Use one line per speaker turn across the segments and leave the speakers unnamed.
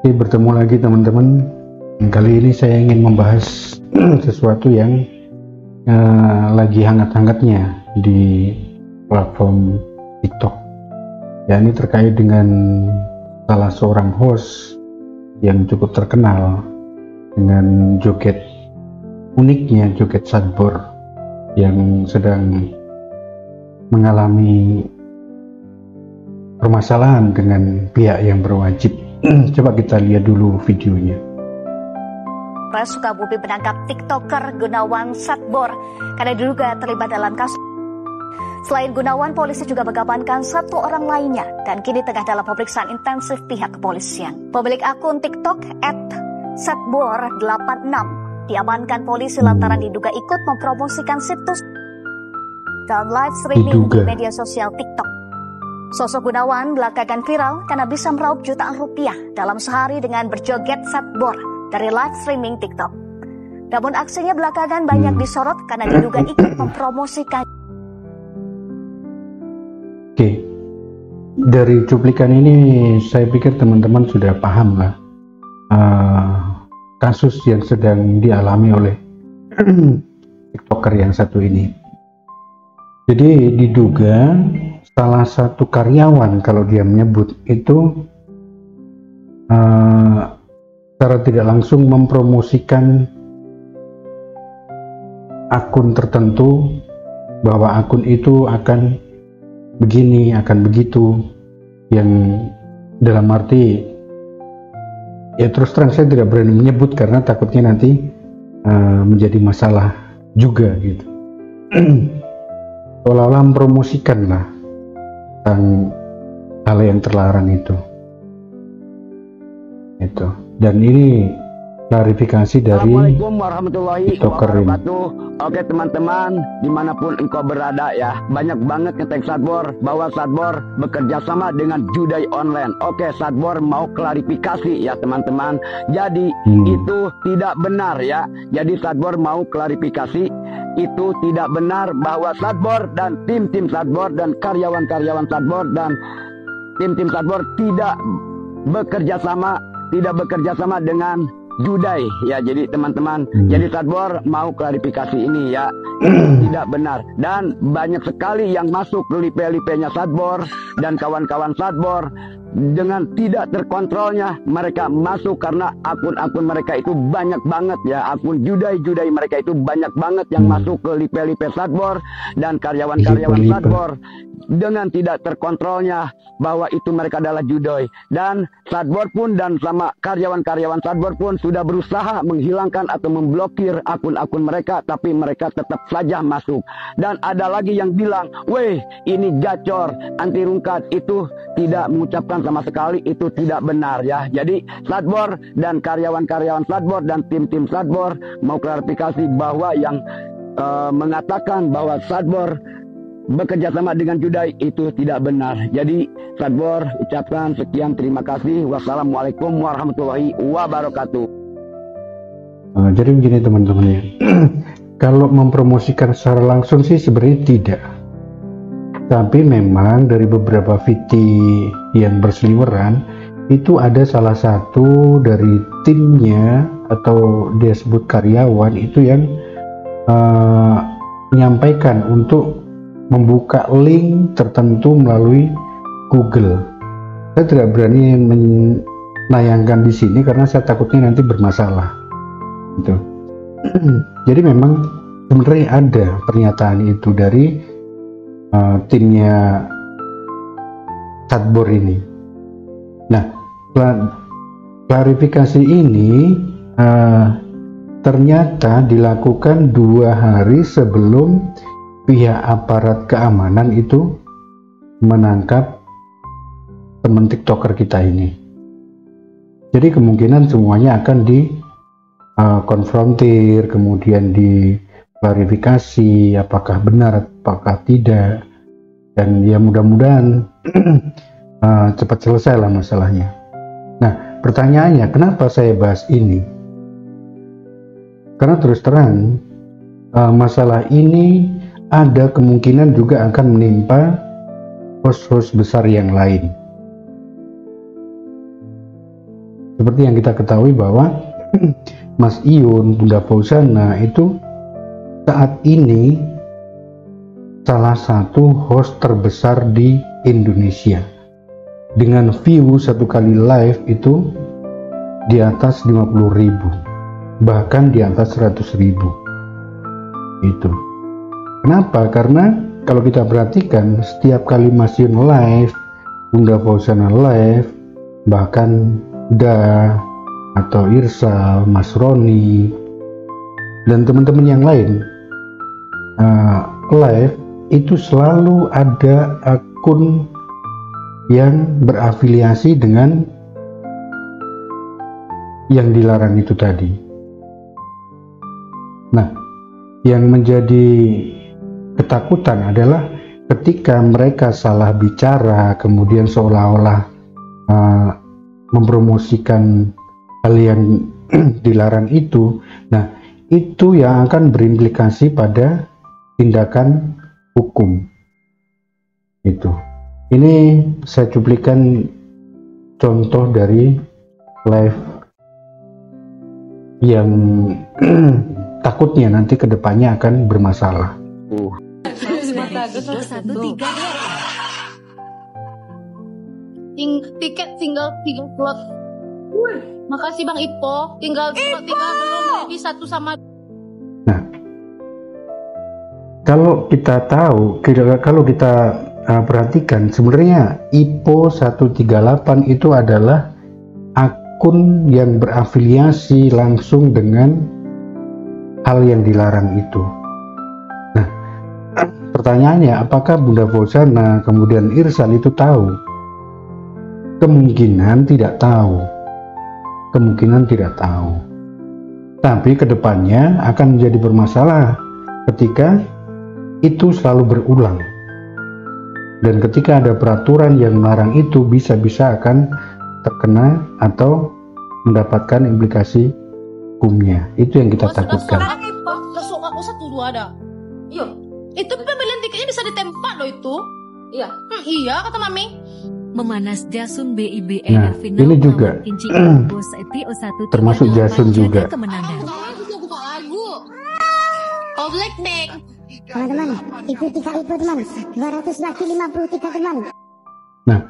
Oke, bertemu lagi teman-teman. Kali ini saya ingin membahas sesuatu yang lagi hangat-hangatnya di platform TikTok. Ya, ini terkait dengan salah seorang host yang cukup terkenal dengan joget uniknya, joget sadbor yang sedang mengalami permasalahan dengan pihak yang berwajib. Coba kita lihat dulu videonya.
Polres Sukabumi menangkap TikToker Gunawan Sadbor karena diduga terlibat dalam kasus. Selain Gunawan, polisi juga mengamankan satu orang lainnya dan kini tengah dalam pemeriksaan intensif pihak kepolisian. Pemilik akun TikTok @sadbor86 diamankan polisi lantaran diduga ikut mempromosikan situs dan live streaming di media sosial TikTok. Sosok Gunawan belakangan viral karena bisa meraup jutaan rupiah dalam sehari dengan berjoget sadbor dari live streaming TikTok. Namun aksinya belakangan banyak disorot karena diduga ikut mempromosikan.
Oke, dari cuplikan ini saya pikir teman-teman sudah paham lah kasus yang sedang dialami oleh TikToker yang satu ini. Jadi diduga salah satu karyawan, kalau dia menyebut itu secara tidak langsung mempromosikan akun tertentu, bahwa akun itu akan begini, akan begitu, yang dalam arti ya terus terang saya tidak berani menyebut karena takutnya nanti menjadi masalah juga gitu. Seolah-olah mempromosikan lah tentang hal yang terlarang itu. Dan ini klarifikasi dari
Assalamualaikum warahmatullahi
TikToker ini.
wabarakatuh. Oke teman-teman, dimanapun engkau berada ya, banyak banget ngeteng Sadbor bahwa Sadbor bekerja sama dengan judai online. Oke, Sadbor mau klarifikasi ya teman-teman. Jadi itu tidak benar ya. Jadi Sadbor mau klarifikasi, itu tidak benar bahwa Sadbor dan tim-tim Sadbor dan karyawan-karyawan Sadbor dan tim-tim Sadbor tidak bekerja sama dengan judai ya. Jadi teman-teman, jadi Sadbor mau klarifikasi ini ya, itu tidak benar. Dan banyak sekali yang masuk ke lipe-lipenya Sadbor dan kawan-kawan Sadbor dengan tidak terkontrolnya. Mereka masuk karena akun-akun mereka itu banyak banget ya, akun judai-judai mereka itu banyak banget yang masuk ke lipe-lipe Sadbor dan karyawan-karyawan Sadbor dengan tidak terkontrolnya bahwa itu mereka adalah judai. Dan Sadbor pun dan sama karyawan-karyawan Sadbor pun sudah berusaha menghilangkan atau memblokir akun-akun mereka, tapi mereka tetap saja masuk. Dan ada lagi yang bilang, weh ini gacor, anti rungkat. Itu tidak mengucapkan sama sekali, itu tidak benar ya. Jadi Sadbor dan karyawan-karyawan Sadbor dan tim-tim Sadbor mau klarifikasi bahwa yang mengatakan bahwa Sadbor bekerja sama dengan judai itu tidak benar. Jadi Sadbor ucapkan sekian, terima kasih. Wassalamualaikum warahmatullahi wabarakatuh.
Jadi begini teman-teman ya. Kalau mempromosikan secara langsung sih sebenarnya tidak. Tapi memang dari beberapa VT yang berseliweran itu ada salah satu dari timnya atau dia sebut karyawan itu yang menyampaikan untuk membuka link tertentu melalui Google. Saya tidak berani menayangkan di sini karena saya takutnya nanti bermasalah. Gitu. Jadi memang sebenarnya ada pernyataan itu dari timnya Sadbor ini. Nah, klarifikasi ini ternyata dilakukan 2 hari sebelum pihak aparat keamanan itu menangkap teman TikToker kita ini. Jadi kemungkinan semuanya akan dikonfrontir, kemudian diklarifikasi apakah benar, apakah tidak, dan ya mudah-mudahan cepat selesai lah masalahnya. Nah, pertanyaannya kenapa saya bahas ini? Karena terus terang masalah ini ada kemungkinan juga akan menimpa host-host besar yang lain. seperti yang kita ketahui bahwa Mas Iyun, Bunda Fauzana itu saat ini salah satu host terbesar di Indonesia dengan view satu kali live itu di atas 50.000, bahkan di atas 100.000. Itu kenapa? Karena kalau kita perhatikan setiap kali Mas Iyun live, Bunda Fauzana live, bahkan Da atau Irsal, Mas Roni dan teman-teman yang lain live, itu selalu ada akun yang berafiliasi dengan yang dilarang itu tadi. Nah, yang menjadi ketakutan adalah ketika mereka salah bicara, kemudian seolah-olah mempromosikan hal yang dilarang itu. Nah, itu yang akan berimplikasi pada tindakan hukum. Itu. Ini saya cuplikan contoh dari live yang takutnya nanti kedepannya akan bermasalah.
Tiket tinggal 3 slot. Makasih Bang Ipo, tinggal slot 3 belum lebih 1 sama.
Nah, kalau kita tahu, kalau kita perhatikan, sebenarnya IPO 138 itu adalah akun yang berafiliasi langsung dengan hal yang dilarang itu. Nah, pertanyaannya, apakah Bunda Fauzana kemudian Irsal itu tahu? Kemungkinan tidak tahu. Tapi kedepannya akan menjadi bermasalah ketika itu selalu berulang. Dan ketika ada peraturan yang melarang itu, bisa-bisa akan terkena atau mendapatkan implikasi hukumnya. Itu yang kita takutkan.
Masuk aku 1-2 ada. Iya. Itu pembelian tiketnya bisa ditempat loh itu. Iya. Iya kata Mami.
Memanas Jasun BIBN
Nah,
final
ini juga termasuk Jasun juga.
Aku buka lagu. Oh Blackpink.
Teman-teman, ikuti Kak Ipo teman, 200 lagi 53 teman.
Nah,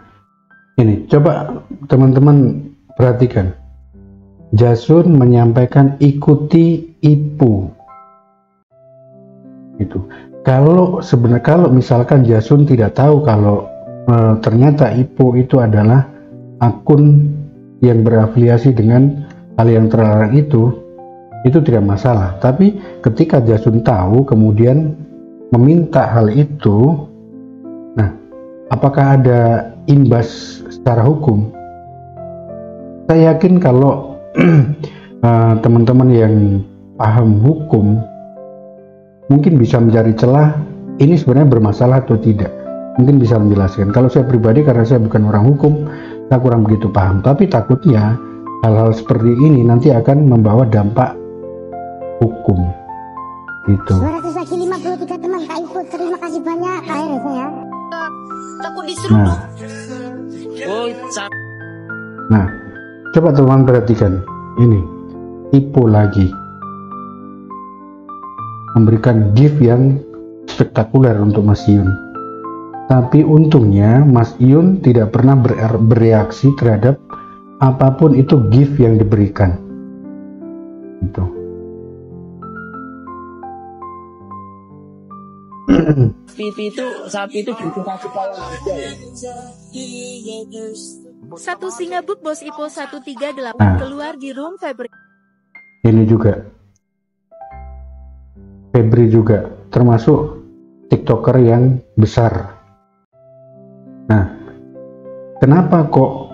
ini coba teman-teman perhatikan. Jasun menyampaikan ikuti IPO. Itu. Kalau misalkan Jasun tidak tahu kalau ternyata IPO itu adalah akun yang berafiliasi dengan hal yang terlarang itu tidak masalah. Tapi ketika Jasun tahu kemudian meminta hal itu, nah, apakah ada imbas secara hukum? Saya yakin kalau teman-teman yang paham hukum mungkin bisa mencari celah ini sebenarnya bermasalah atau tidak, mungkin bisa menjelaskan. Kalau saya pribadi, karena saya bukan orang hukum, saya kurang begitu paham. Tapi takutnya hal-hal seperti ini nanti akan membawa dampak hukum. Itu.
200 lagi 53 teman Kak Ipo, terima kasih banyak KRS ya.
Takut diseruduk.
Nah, coba teman perhatikan ini, IPO lagi memberikan gift yang spektakuler untuk Mas Iyun. Tapi untungnya Mas Iyun tidak pernah bereaksi terhadap apapun itu gift yang diberikan. Itu.
Sapi itu butuh kasih sayang aja ya.
Satu Singabuk Bos Ipo 138 keluar di room Febri.
Ini juga Febri juga termasuk TikToker yang besar. Nah, kenapa kok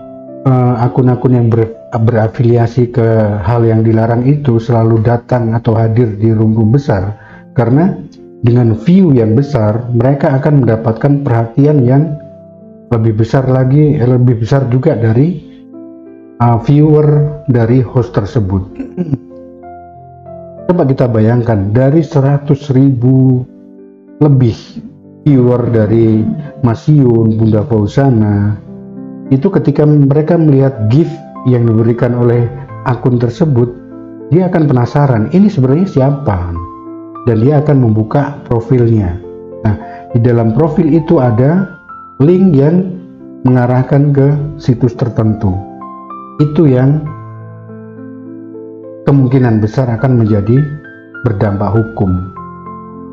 akun-akun yang berafiliasi ke hal yang dilarang itu selalu datang atau hadir di room-room besar? Karena dengan view yang besar, mereka akan mendapatkan perhatian yang lebih besar lagi, lebih besar juga dari viewer dari host tersebut. Coba kita bayangkan, dari 100.000 lebih viewer dari Mas Iyun, Bunda Fauzana, itu ketika mereka melihat gift yang diberikan oleh akun tersebut, dia akan penasaran ini sebenarnya siapa, dan dia akan membuka profilnya. Nah, di dalam profil itu ada link yang mengarahkan ke situs tertentu. Itu yang kemungkinan besar akan menjadi berdampak hukum.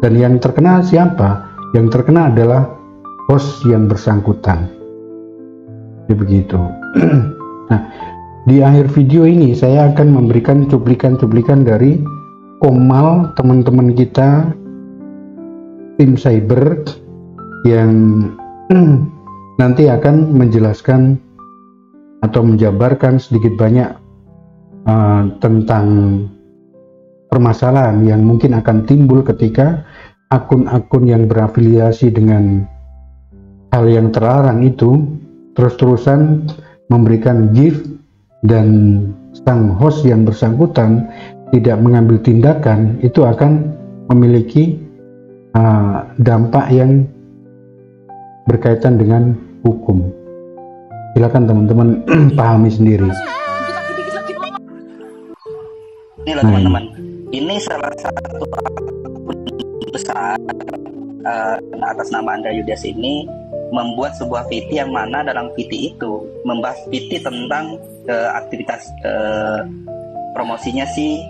Dan yang terkena siapa? Yang terkena adalah host yang bersangkutan. Jadi begitu. Nah, di akhir video ini saya akan memberikan cuplikan-cuplikan dari Komal, teman-teman kita tim cyber, yang nanti akan menjelaskan atau menjabarkan sedikit banyak tentang permasalahan yang mungkin akan timbul ketika akun-akun yang berafiliasi dengan hal yang terlarang itu terus-terusan memberikan gift, dan sang host yang bersangkutan tidak mengambil tindakan, itu akan memiliki dampak yang berkaitan dengan hukum. Silakan teman-teman pahami sendiri.
Inilah teman-teman, ini salah satu akun besar atas nama Andra Yudias ini membuat sebuah VT yang mana dalam VT itu membahas VT tentang aktivitas promosinya sih.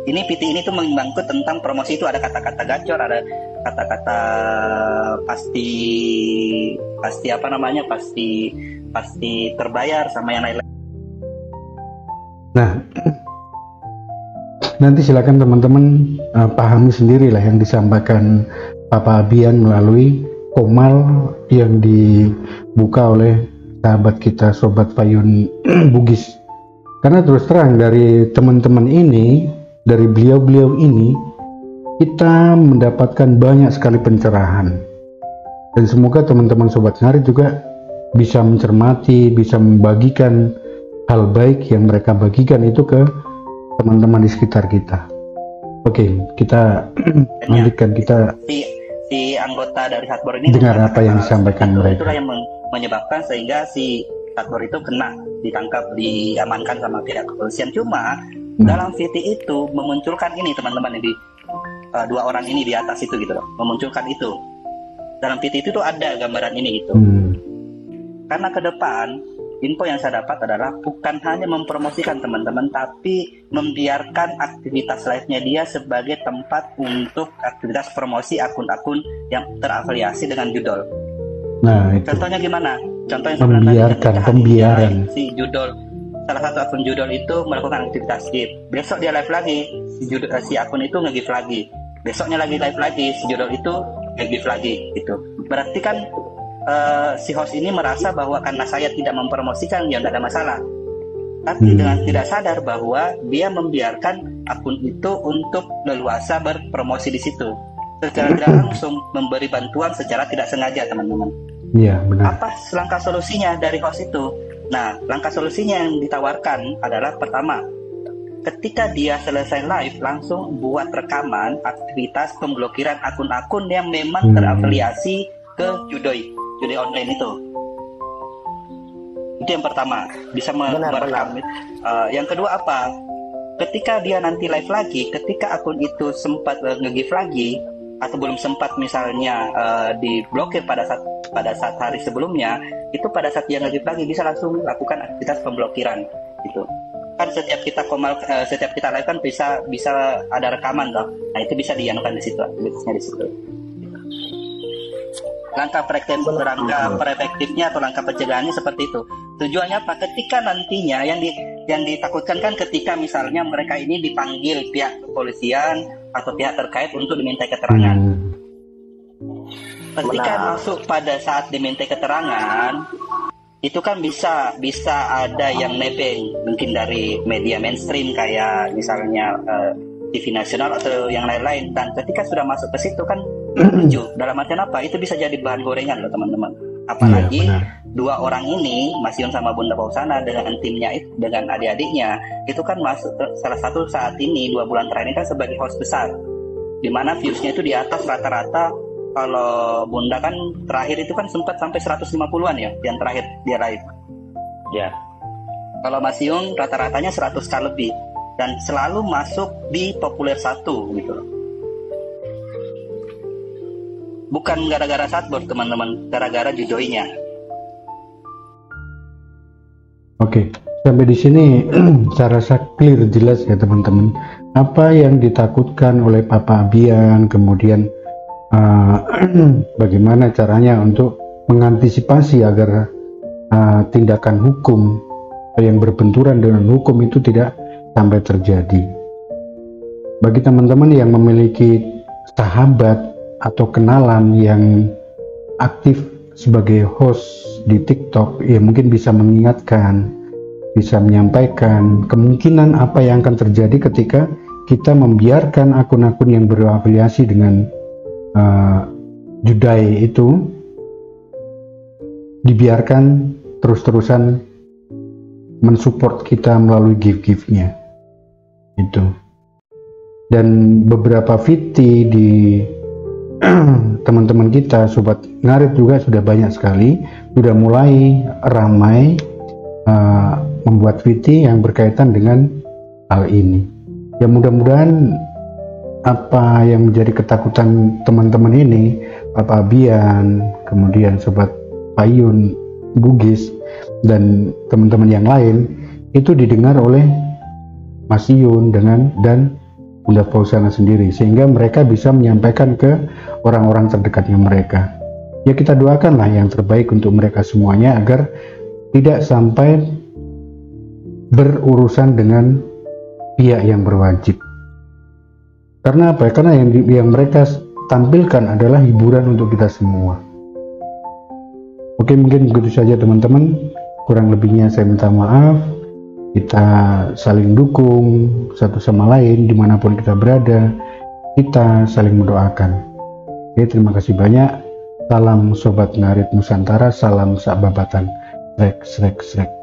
Ini VT ini tuh menyangkut tentang promosi itu ada kata-kata gacor, ada kata-kata pasti apa namanya, pasti terbayar sama yang lain-lain.
Nah, nanti silakan teman-teman pahami sendirilah yang disampaikan Papa Abian melalui Komal yang dibuka oleh sahabat kita Sobat Payun Bugis. Karena terus terang dari teman-teman ini, dari beliau-beliau ini, kita mendapatkan banyak sekali pencerahan. Dan semoga teman-teman Sobat Ngarit juga bisa mencermati, bisa membagikan hal baik yang mereka bagikan itu ke teman-teman di sekitar kita. Oke, kita lanjutkan. Kita
si anggota dari Satbor ini
dengar apa yang disampaikan mereka.
Itulah yang menyebabkan sehingga si Satbor itu kena, ditangkap, diamankan sama pihak kepolisian. Cuma dalam VT itu memunculkan ini teman-teman, ini dua orang ini di atas itu gitu loh, memunculkan itu. Dalam VT itu tuh ada gambaran ini gitu. Karena ke depan info yang saya dapat adalah bukan hanya mempromosikan teman-teman, tapi membiarkan aktivitas live-nya dia sebagai tempat untuk aktivitas promosi akun-akun yang terafiliasi dengan judol.
Nah, itu.
Contohnya gimana? Contohnya
pembiaran.
Si judol, salah satu akun judol itu melakukan aktivitas gift. Besok dia live lagi, si akun itu nge-gift lagi. Besoknya lagi live lagi, si judol itu nge-gift lagi. Gitu. Berarti kan si host ini merasa bahwa karena saya tidak mempromosikan ya tidak ada masalah, tapi dengan tidak sadar bahwa dia membiarkan akun itu untuk leluasa berpromosi di situ, secara tidak langsung memberi bantuan secara tidak sengaja teman-teman.
Iya benar.
Apa langkah solusinya dari host itu? Nah, langkah solusinya yang ditawarkan adalah pertama, ketika dia selesai live langsung buat rekaman aktivitas pemblokiran akun-akun yang memang terafiliasi ke judoi online itu. Itu yang pertama, bisa merekam. Yang kedua apa? Ketika dia nanti live lagi, ketika akun itu sempat nge-give lagi atau belum sempat misalnya diblokir pada saat hari sebelumnya, itu pada saat dia nge-give lagi bisa langsung lakukan aktivitas pemblokiran gitu. Kan setiap kita live kan bisa ada rekaman toh. Nah, itu bisa dianukan di situ, aktivitasnya di situ. Langkah preventifnya atau langkah pencegahannya seperti itu. Tujuannya apa? Ketika nantinya yang ditakutkan kan ketika misalnya mereka ini dipanggil pihak kepolisian atau pihak terkait untuk diminta keterangan. Ketika masuk pada saat diminta keterangan, itu kan bisa ada yang nebeng, mungkin dari media mainstream kayak misalnya TV nasional atau yang lain-lain. Dan ketika sudah masuk ke situ kan dalam artian apa? Itu bisa jadi bahan gorengan loh teman-teman. Apalagi dua orang ini, Mas Yun sama Bunda Pausana dengan timnya itu, dengan adik-adiknya, itu kan masuk salah satu saat ini 2 bulan terakhir ini kan sebagai host besar, dimana viewsnya itu di atas rata-rata. Kalau Bunda kan terakhir itu kan sempat sampai 150-an ya, yang terakhir dia live. Ya. Kalau Mas Yung rata-ratanya 100k lebih dan selalu masuk di populer 1 gitu loh. Bukan gara-gara Sadbor teman-teman, gara-gara judoinya.
Oke, sampai di sini saya rasa clear, jelas ya teman-teman. Apa yang ditakutkan oleh Papa Abian, kemudian bagaimana caranya untuk mengantisipasi agar tindakan hukum yang berbenturan dengan hukum itu tidak sampai terjadi. Bagi teman-teman yang memiliki sahabat atau kenalan yang aktif sebagai host di TikTok, ya mungkin bisa mengingatkan, bisa menyampaikan kemungkinan apa yang akan terjadi ketika kita membiarkan akun-akun yang berafiliasi dengan Judai itu dibiarkan terus-terusan mensupport kita melalui gift-giftnya itu. Dan beberapa VT di teman-teman kita, Sobat Ngarit juga sudah banyak sekali, sudah mulai ramai membuat VT yang berkaitan dengan hal ini. Ya mudah-mudahan apa yang menjadi ketakutan teman-teman ini, Papa Abian, kemudian Sobat Payun, Bugis, dan teman-teman yang lain, itu didengar oleh Mas Yun dan Bunda Fauzana sendiri, sehingga mereka bisa menyampaikan ke orang-orang terdekatnya mereka. Ya kita doakanlah yang terbaik untuk mereka semuanya agar tidak sampai berurusan dengan pihak yang berwajib. Karena apa? Karena yang mereka tampilkan adalah hiburan untuk kita semua. Oke, mungkin begitu saja teman-teman. Kurang lebihnya saya minta maaf. Kita saling dukung satu sama lain dimanapun kita berada. Kita saling mendoakan. Oke, terima kasih banyak. Salam Sobat Ngarit Nusantara. Salam sak babatan. Srek, srek, srek.